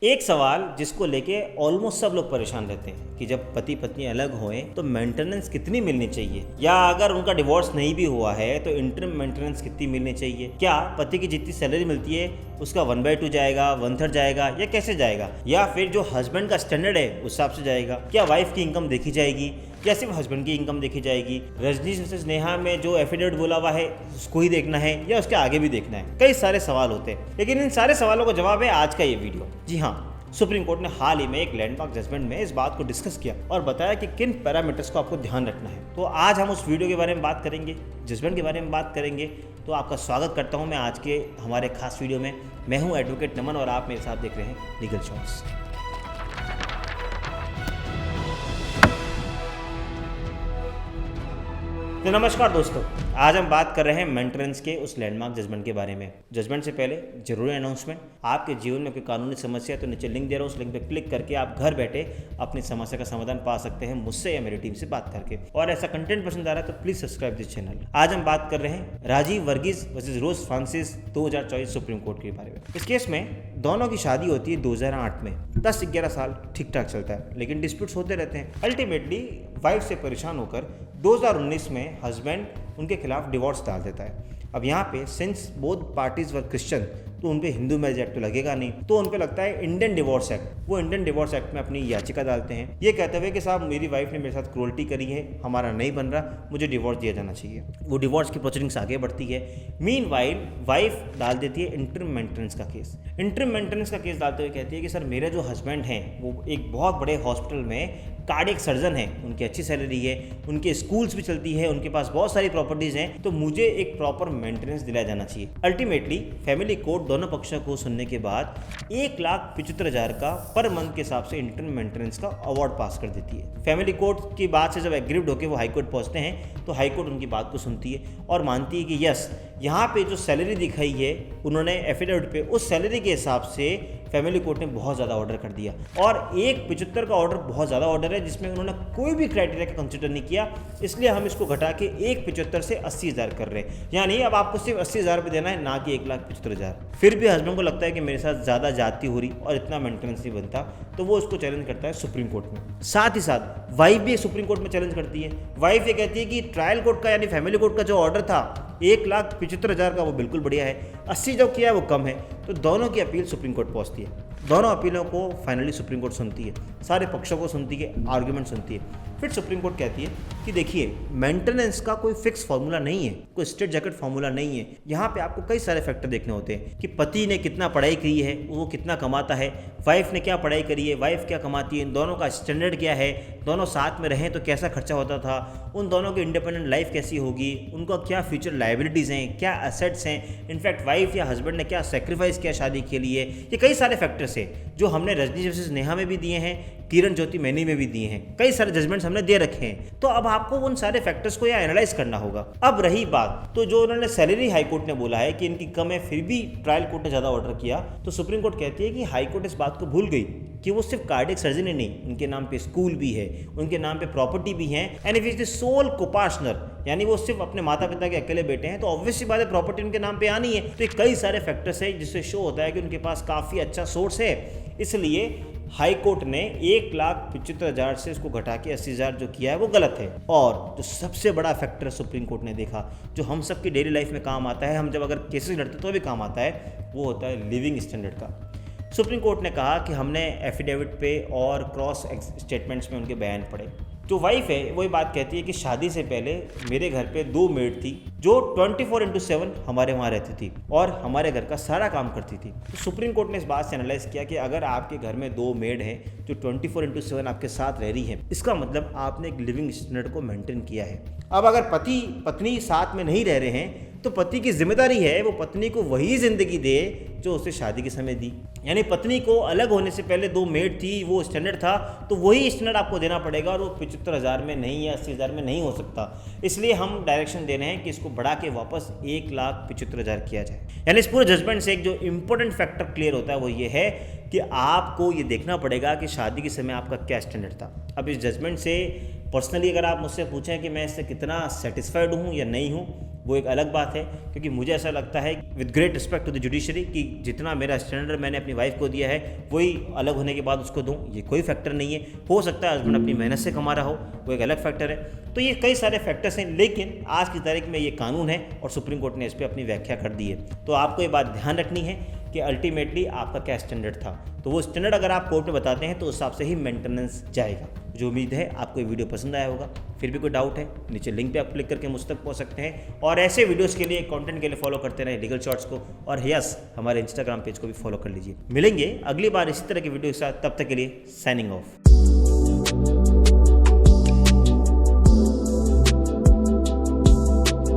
एक सवाल जिसको लेके ऑलमोस्ट सब लोग परेशान रहते हैं कि जब पति पत्नी अलग होए तो मेंटेनेंस कितनी मिलनी चाहिए, या अगर उनका डिवोर्स नहीं भी हुआ है तो इंटरम मेंटेनेंस कितनी मिलनी चाहिए। क्या पति की जितनी सैलरी मिलती है उसका 1/2 जाएगा, 1/3 जाएगा, या कैसे जाएगा, या फिर जो हस्बैंड का स्टैंडर्ड है उस हिसाब से जाएगा। क्या वाइफ की इनकम देखी जाएगी या सिर्फ हस्बैंड की इनकम देखी जाएगी। रजनी वर्सेस नेहा में जो एफिडेविट बोला हुआ है उसको ही देखना है या उसके आगे भी देखना है। कई सारे सवाल होते हैं, लेकिन इन सारे सवालों का जवाब है आज का ये वीडियो। जी हाँ, सुप्रीम कोर्ट ने हाल ही में एक लैंडमार्क जजमेंट में इस बात को डिस्कस किया और बताया कि किन पैरामीटर्स को आपको ध्यान रखना है। तो आज हम उस वीडियो के बारे में बात करेंगे, जजमेंट के बारे में बात करेंगे। तो आपका स्वागत करता हूं मैं आज के हमारे खास वीडियो में। मैं हूं एडवोकेट नमन और आप मेरे साथ देख रहे हैं लीगल शॉट्स। तो नमस्कार दोस्तों, आज हम बात कर रहे हैं मेंटेनेंस के उस लैंडमार्क जजमेंट के बारे में। जजमेंट से पहले जरूरी अनाउंसमेंट, आपके जीवन में कोई कानूनी समस्या है तो नीचे लिंक दे रहा हूँ, उस लिंक पे क्लिक करके आप घर बैठे अपनी समस्या का समाधान पा सकते हैं मुझसे या मेरी टीम से बात करके। और ऐसा कंटेंट पसंद आ रहा है तो प्लीज सब्सक्राइब दिस चैनल। आज हम बात कर रहे हैं राजीव वर्गीस वर्सेस रोज फ्रांसिस 2024 सुप्रीम कोर्ट के बारे में। इस केस में दोनों की शादी होती है 2008 में। 10-11 साल ठीक ठाक चलता है, लेकिन डिस्प्यूट्स होते रहते हैं। अल्टीमेटली वाइफ से परेशान होकर 2019 में हस्बैंड उनके खिलाफ डिवोर्स डाल देता है। अब यहाँ पे since both parties were Christian तो उन पे हिंदू मैरिज एक्ट तो लगेगा नहीं, तो उन पे लगता है इंडियन डिवोर्स एक्ट। वो इंडियन डिवोर्स एक्ट में अपनी याचिका डालते हैं, ये कहते हुए कि साहब मेरी वाइफ ने मेरे साथ क्रूरल्टी करी है, हमारा नहीं बन रहा, मुझे डिवोर्स दिया जाना चाहिए। वो डिवोर्स की प्रोसीडिंग्स आगे बढ़ती है। मीनवाइल वाइफ डाल देती है इंटरम मेंटेनेंस का केस। इंटरम मेंटेनेंस का केस डालते हुए कहती है कि सर मेरे जो हस्बैंड हैं वो एक बहुत बड़े हॉस्पिटल में कार्डियक सर्जन है, उनकी अच्छी सैलरी है, उनके स्कूल्स भी चलती है, उनके पास बहुत सारी प्रॉपर्टीज हैं, तो मुझे एक प्रॉपर मेंटेनेंस दिलाया जाना चाहिए। अल्टीमेटली फैमिली कोर्ट दोनों पक्षों को सुनने के बाद 1,75,000 का पर मंथ के हिसाब से इंटरम मेंटेनेंस का अवार्ड पास कर देती है। फैमिली कोर्ट की बात से जब एग्रीड होकर वो हाई कोर्ट पहुंचते हैं तो हाई कोर्ट उनकी बात को सुनती है और मानती है कि यस, यहाँ पे जो सैलरी दिखाई है उन्होंने एफिडेविट पे, उस सैलरी के हिसाब से फैमिली कोर्ट ने बहुत ज़्यादा ऑर्डर कर दिया। और 1,75 का ऑर्डर बहुत ज़्यादा ऑर्डर है जिसमें उन्होंने कोई भी क्राइटेरिया का कंसिडर नहीं किया, इसलिए हम इसको घटा के 1,75 से 80,000 कर रहे हैं। यानी अब आपको सिर्फ 80,000 रुपये देना है, ना कि 1,75,000। फिर भी हस्बैंड को लगता है कि मेरे साथ ज़्यादा जाती हो रही और इतना मेंटेनेंस नहीं बनता, तो वो उसको चैलेंज करता है सुप्रीम कोर्ट में। साथ ही साथ वाइफ भी सुप्रीम कोर्ट में चैलेंज करती है। वाइफ ये कहती है कि ट्रायल कोर्ट का यानी फैमिली कोर्ट का जो ऑर्डर था 1,75,000 का वो बिल्कुल बढ़िया है, 80 जो किया है वो कम है। तो दोनों की अपील सुप्रीम कोर्ट पहुंचती है। दोनों अपीलों को फाइनली सुप्रीम कोर्ट सुनती है, सारे पक्षों को सुनती है, आर्ग्यूमेंट सुनती है। फिर सुप्रीम कोर्ट कहती है कि देखिए मेंटेनेंस का कोई फिक्स फार्मूला नहीं है, कोई स्ट्रेट जैकेट फार्मूला नहीं है। यहाँ पे आपको कई सारे फैक्टर देखने होते हैं कि पति ने कितना पढ़ाई की है, वो कितना कमाता है, वाइफ ने क्या पढ़ाई करी है, वाइफ क्या कमाती है, इन दोनों का स्टैंडर्ड क्या है, दोनों साथ में रहें तो कैसा खर्चा होता था, उन दोनों की इंडिपेंडेंट लाइफ कैसी होगी, उनका क्या फ्यूचर लाइबिलिटीज़ हैं, क्या एसेट्स हैं, इनफैक्ट वाइफ या हस्बैंड ने क्या सेक्रीफाइस किया शादी के लिए। ये कई सारे फैक्टर्स हैं जो हमने रजनी वर्सेस नेहा में भी दिए हैं, किरण ज्योति मैनी में भी दिए हैं, कई सारे जजमेंट्स हमने दे रखे हैं। तो अब आपको उन सारे फैक्टर्स को यहाँ एनालाइज करना होगा। अब रही बात तो जो उन्होंने सैलरी हाई कोर्ट ने बोला है कि इनकी कम है, फिर भी ट्रायल कोर्ट ने ज़्यादा ऑर्डर किया, तो सुप्रीम कोर्ट कहती है कि हाई कोर्ट इस बात को भूल गई कि वो सिर्फ कार्डियक सर्जरी नहीं, उनके नाम पे स्कूल भी है, उनके नाम पे प्रॉपर्टी भी है, and if is the sole copartner, यानी वो सिर्फ अपने माता पिता के अकेले बेटे हैं, तो ऑब्वियसली बात है प्रॉपर्टी उनके नाम पे आनी है। तो ये कई सारे फैक्टर्स है जिससे शो होता है कि उनके पास काफ़ी अच्छा सोर्स है। इसलिए हाई कोर्ट ने 1,75,000 से इसको घटा के 80,000 जो किया है वो गलत है। और जो सबसे बड़ा फैक्टर सुप्रीम कोर्ट ने देखा, जो हम सब की डेली लाइफ में काम आता है, हम जब अगर केसेस लड़ते तो भी काम आता है, वो होता है लिविंग स्टैंडर्ड का। सुप्रीम कोर्ट ने कहा कि हमने एफिडेविट पे और क्रॉस स्टेटमेंट्स में उनके बयान पढ़े। जो वाइफ है वही बात कहती है कि शादी से पहले मेरे घर पे 2 मेड थी जो 24/7 हमारे वहाँ रहती थी और हमारे घर का सारा काम करती थी। तो सुप्रीम कोर्ट ने इस बात से एनालाइज किया कि अगर आपके घर में 2 मेड हैं जो 24/7 आपके साथ रह रही हैं, इसका मतलब आपने एक लिविंग स्टैंडर्ड को मेंटेन किया है। अब अगर पति पत्नी साथ में नहीं रह रहे हैं तो पति की जिम्मेदारी है वो पत्नी को वही जिंदगी दे जो उसे शादी के समय दी। यानी पत्नी को अलग होने से पहले 2 मेड थी, वो स्टैंडर्ड था, तो वही स्टैंडर्ड आपको देना पड़ेगा और वो 75,000 में नहीं या 80,000 में नहीं हो सकता। इसलिए हम डायरेक्शन दे रहे हैं कि इसको बढ़ा के वापस 1,75,000 किया जाए। यानी इस पूरे जजमेंट से एक जो इंपॉर्टेंट फैक्टर क्लियर होता है वो ये है कि आपको ये देखना पड़ेगा कि शादी के समय आपका क्या स्टैंडर्ड था। अब इस जजमेंट से पर्सनली अगर आप मुझसे पूछें कि मैं इससे कितना सेटिस्फाइड हूँ या नहीं हूँ, वो एक अलग बात है, क्योंकि मुझे ऐसा लगता है with great respect to the judiciary कि जितना मेरा स्टैंडर्ड मैंने अपनी वाइफ को दिया है वही अलग होने के बाद उसको दूँ, ये कोई फैक्टर नहीं है। हो सकता है हस्बैंड अपनी मेहनत से कमा रहा हो, वो एक अलग फैक्टर है। तो ये कई सारे फैक्टर्स हैं, लेकिन आज की तारीख में ये कानून है और सुप्रीम कोर्ट ने इस पर अपनी व्याख्या कर दी है। तो आपको ये बात ध्यान रखनी है कि अल्टीमेटली आपका क्या स्टैंडर्ड था, तो वो स्टैंडर्ड अगर आप कोर्ट में बताते हैं तो उस हिसाब से ही मेंटेनेंस जाएगा। जो उम्मीद है आपको ये वीडियो पसंद आया होगा। फिर भी कोई डाउट है नीचे लिंक पे आप क्लिक करके मुझ तक पहुंच सकते हैं, और ऐसे वीडियोस के लिए, कंटेंट के लिए फॉलो करते रहें लीगल शॉर्ट्स को, और यस हमारे इंस्टाग्राम पेज को भी फॉलो कर लीजिए। मिलेंगे अगली बार इसी तरह की वीडियो के साथ, तब तक के लिए साइनिंग ऑफ।